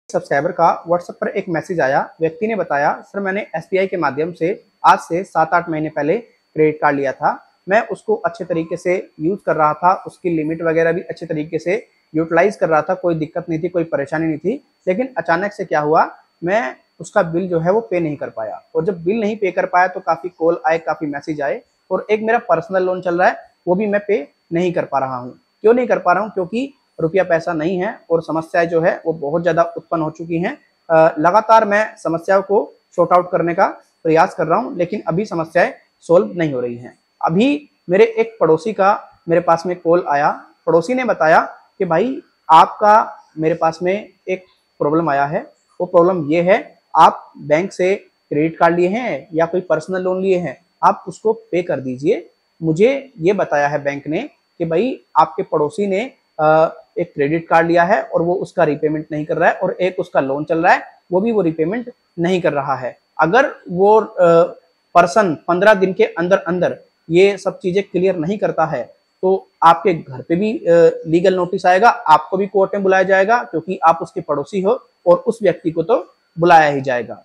Subscriber का WhatsApp पर एक मैसेज आया। व्यक्ति ने बताया, सर मैंने एसबीआई के माध्यम से आज से 7-8 महीने पहले क्रेडिट कार्ड लिया था। मैं उसको अच्छे तरीके से यूज कर रहा था, उसकी लिमिट वगैरह भी अच्छे तरीके से यूटिलाइज कर रहा था, कोई दिक्कत नहीं थी, कोई परेशानी नहीं थी। लेकिन अचानक से क्या हुआ, मैं उसका बिल जो है वो पे नहीं कर पाया, और जब बिल नहीं पे कर पाया तो काफ़ी कॉल आए, काफ़ी मैसेज आए, और एक मेरा पर्सनल लोन चल रहा है वो भी मैं पे नहीं कर पा रहा हूँ। क्यों नहीं कर पा रहा हूँ? क्योंकि रुपया पैसा नहीं है और समस्याएं जो है वो बहुत ज़्यादा उत्पन्न हो चुकी हैं। लगातार मैं समस्याओं को सॉर्ट आउट करने का प्रयास कर रहा हूं, लेकिन अभी समस्याएं सोल्व नहीं हो रही हैं। अभी मेरे एक पड़ोसी का मेरे पास में कॉल आया। पड़ोसी ने बताया कि भाई आपका मेरे पास में एक प्रॉब्लम आया है। वो प्रॉब्लम ये है, आप बैंक से क्रेडिट कार्ड लिए हैं या कोई पर्सनल लोन लिए हैं, आप उसको पे कर दीजिए। मुझे ये बताया है बैंक ने कि भाई आपके पड़ोसी ने एक क्रेडिट कार्ड लिया है और वो उसका रिपेमेंट नहीं कर रहा है, और एक उसका लोन चल रहा है वो भी वो रिपेमेंट नहीं कर रहा है। अगर वो पर्सन 15 दिन के अंदर अंदर ये सब चीजें क्लियर नहीं करता है तो आपके घर पे भी लीगल नोटिस आएगा, आपको भी कोर्ट में बुलाया जाएगा, क्योंकि आप उसके पड़ोसी हो, और उस व्यक्ति को तो बुलाया ही जाएगा।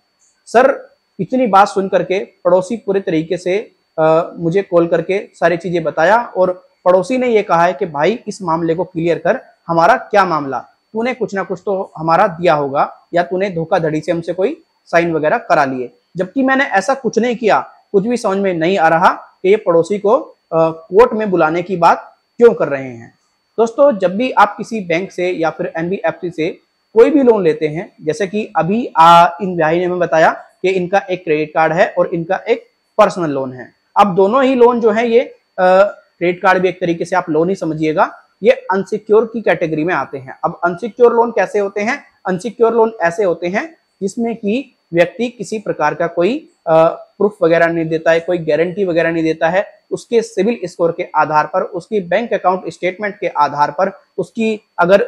सर इतनी बात सुन करके पड़ोसी पूरे तरीके से मुझे कॉल करके सारी चीजें बताया, और पड़ोसी ने ये कहा है कि भाई इस मामले को क्लियर कर, हमारा क्या मामला, तूने कुछ ना कुछ तो हमारा दिया होगा, या तूने धोखाधड़ी से हमसे कोई साइन वगैरह करा लिए। जबकि मैंने ऐसा कुछ नहीं किया। कुछ भी समझ में नहीं आ रहा कि ये पड़ोसी को कोर्ट में बुलाने की बात क्यों कर रहे हैं। दोस्तों, जब भी आप किसी बैंक से या फिर एनबीएफसी से कोई भी लोन लेते हैं, जैसे कि अभी इन भाई ने हमें बताया कि इनका एक क्रेडिट कार्ड है और इनका एक पर्सनल लोन है। अब दोनों ही लोन जो है, ये क्रेडिट कार्ड भी एक तरीके से आप लोन ही समझिएगा, ये अनसिक्योर की कैटेगरी में आते हैं। अब अनसिक्योर लोन कैसे होते हैं? अनसिक्योर लोन ऐसे होते हैं जिसमें कि व्यक्ति किसी प्रकार का कोई प्रूफ वगैरह नहीं देता है, कोई गारंटी वगैरह नहीं देता है, उसके सिविल स्कोर के आधार पर, उसकी बैंक अकाउंट स्टेटमेंट के आधार पर, उसकी अगर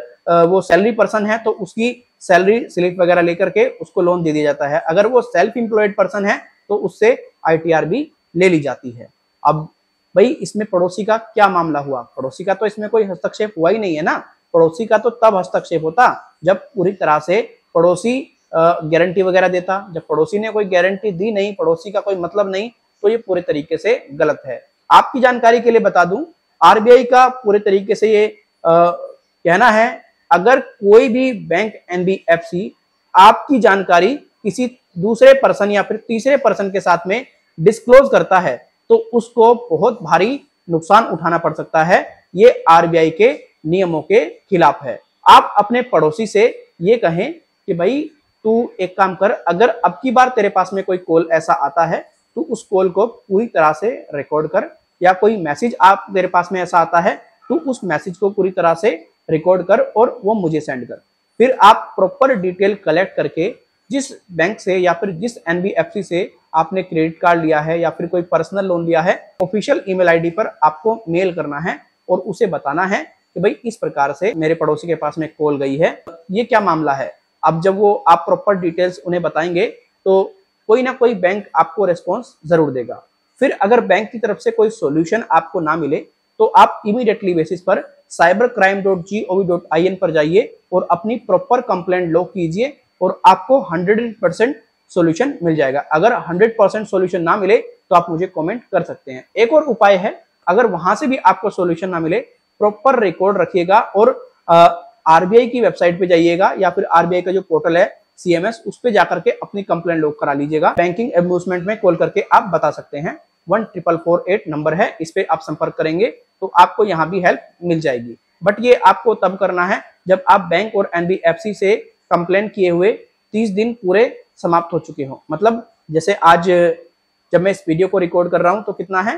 वो सैलरी पर्सन है तो उसकी सैलरी स्लिप वगैरह लेकर के उसको लोन दे दिया जाता है। अगर वो सेल्फ एम्प्लॉयड पर्सन है तो उससे आईटीआर भी ले ली जाती है। अब भाई इसमें पड़ोसी का क्या मामला हुआ? पड़ोसी का तो इसमें कोई हस्तक्षेप हुआ ही नहीं है ना। पड़ोसी का तो तब हस्तक्षेप होता जब पूरी तरह से पड़ोसी गारंटी वगैरह देता। जब पड़ोसी ने कोई गारंटी दी नहीं, पड़ोसी का कोई मतलब नहीं, तो ये पूरे तरीके से गलत है। आपकी जानकारी के लिए बता दूं, आरबीआई का पूरे तरीके से ये कहना है, अगर कोई भी बैंक एनबीएफसी आपकी जानकारी किसी दूसरे पर्सन या फिर तीसरे पर्सन के साथ में डिस्क्लोज करता है तो उसको बहुत भारी नुकसान उठाना पड़ सकता है। ये आरबीआई के नियमों के खिलाफ है। आप अपने पड़ोसी से ये कहें कि भाई तू एक काम कर, अगर अब की बार तेरे पास में कोई कॉल ऐसा आता है तो उस कॉल को पूरी तरह से रिकॉर्ड कर, या कोई मैसेज आप तेरे पास में ऐसा आता है तो उस मैसेज को पूरी तरह से रिकॉर्ड कर और वो मुझे सेंड कर। फिर आप प्रॉपर डिटेल कलेक्ट करके जिस बैंक से या फिर जिस एनबीएफसी से आपने क्रेडिट कार्ड लिया है या फिर कोई पर्सनल लोन लिया है, ऑफिशियल ईमेल आईडी पर आपको मेल करना है और उसे बताना है कि भाई इस प्रकार से मेरे पड़ोसी के पास में कॉल गई है, ये क्या मामला है। अब जब वो आप प्रॉपर डिटेल्स उन्हें बताएंगे तो कोई ना कोई बैंक आपको रिस्पॉन्स जरूर देगा। फिर अगर बैंक की तरफ से कोई सॉल्यूशन आपको ना मिले तो आप इमीडिएटली बेसिस पर cybercrime.gov.in पर जाइए और अपनी प्रॉपर कंप्लेंट लॉग कीजिए और आपको 100% सॉल्यूशन मिल जाएगा। अगर 100% सॉल्यूशन ना मिले तो आप मुझे कमेंट कर सकते हैं। एक और उपाय है, अगर वहां से भी आपको सॉल्यूशन ना मिले, प्रॉपर रिकॉर्ड रखिएगा और आरबीआई की वेबसाइट पे जाइएगा या फिर आरबीआई का जो पोर्टल है सीएमएस, उस पे जाकर के अपनी कंप्लेंट लॉग करा लीजिएगा। बैंकिंग एम्बुसमेंट में कॉल करके आप बता सकते हैं। 14448 नंबर है, इस पे आप संपर्क करेंगे तो आपको यहाँ भी हेल्प मिल जाएगी। बट ये आपको तब करना है जब आप बैंक और एनबीएफसी से कंप्लेंट किए हुए 30 दिन पूरे समाप्त हो चुके हो। मतलब जैसे आज जब मैं इस वीडियो को रिकॉर्ड कर रहा हूं तो कितना है,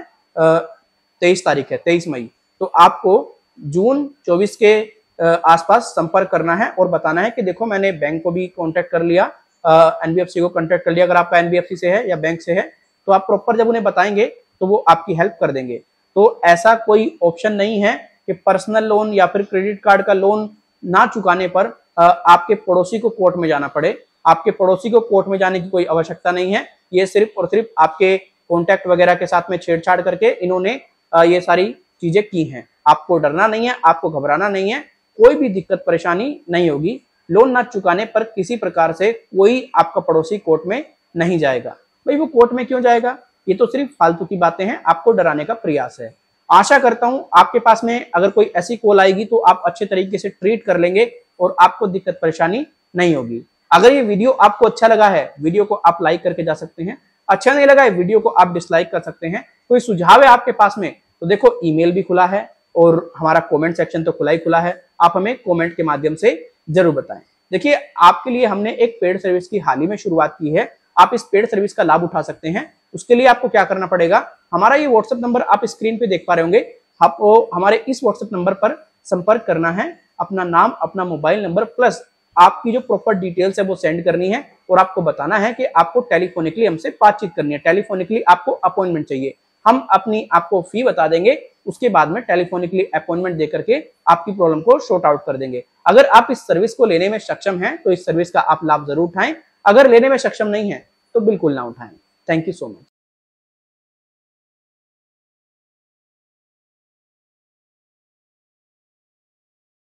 23 तारीख है, 23 मई। तो आपको जून 24 के आसपास संपर्क करना है और बताना है कि देखो मैंने बैंक को भी कांटेक्ट कर लिया, एनबीएफसी को कांटेक्ट कर लिया। अगर आपका एनबीएफसी से है या बैंक से है तो आप प्रॉपर जब उन्हें बताएंगे तो वो आपकी हेल्प कर देंगे। तो ऐसा कोई ऑप्शन नहीं है कि पर्सनल लोन या फिर क्रेडिट कार्ड का लोन ना चुकाने पर आपके पड़ोसी को कोर्ट में जाना पड़े। आपके पड़ोसी को कोर्ट में जाने की कोई आवश्यकता नहीं है। ये सिर्फ और सिर्फ आपके कॉन्टैक्ट वगैरह के साथ में छेड़छाड़ करके इन्होंने ये सारी चीजें की हैं। आपको डरना नहीं है, आपको घबराना नहीं है, कोई भी दिक्कत परेशानी नहीं होगी। लोन ना चुकाने पर किसी प्रकार से कोई आपका पड़ोसी कोर्ट में नहीं जाएगा। भाई वो कोर्ट में क्यों जाएगा? ये तो सिर्फ फालतू की बातें हैं, आपको डराने का प्रयास है। आशा करता हूं आपके पास में अगर कोई ऐसी कॉल आएगी तो आप अच्छे तरीके से ट्रीट कर लेंगे और आपको दिक्कत परेशानी नहीं होगी। अगर ये वीडियो आपको अच्छा लगा है, वीडियो को आप लाइक करके जा सकते हैं। अच्छा नहीं लगा है, वीडियो को आप डिसलाइक कर सकते हैं। कोई सुझाव है आपके पास में तो देखो ईमेल भी खुला है और हमारा कमेंट सेक्शन तो खुला ही खुला है, आप हमें कमेंट के माध्यम से जरूर बताएं। देखिए आपके लिए हमने एक पेड सर्विस की हाल ही में शुरुआत की है, आप इस पेड सर्विस का लाभ उठा सकते हैं। उसके लिए आपको क्या करना पड़ेगा, हमारा ये व्हाट्सएप नंबर आप स्क्रीन पे देख पा रहे होंगे, आपको हमारे इस व्हाट्सएप नंबर पर संपर्क करना है, अपना नाम, अपना मोबाइल नंबर प्लस आपकी जो प्रॉपर डिटेल्स है वो सेंड करनी है और आपको बताना है कि आपको टेलीफोनिकली हमसे बातचीत करनी है, टेलीफोनिकली आपको अपॉइंटमेंट चाहिए। हम अपनी आपको फी बता देंगे, उसके बाद में टेलीफोनिकली अपॉइंटमेंट देकर के आपकी प्रॉब्लम को सॉर्ट आउट कर देंगे। अगर आप इस सर्विस को लेने में सक्षम हैं तो इस सर्विस का आप लाभ जरूर उठाएं, अगर लेने में सक्षम नहीं है तो बिल्कुल ना उठाएं। Thank you so much.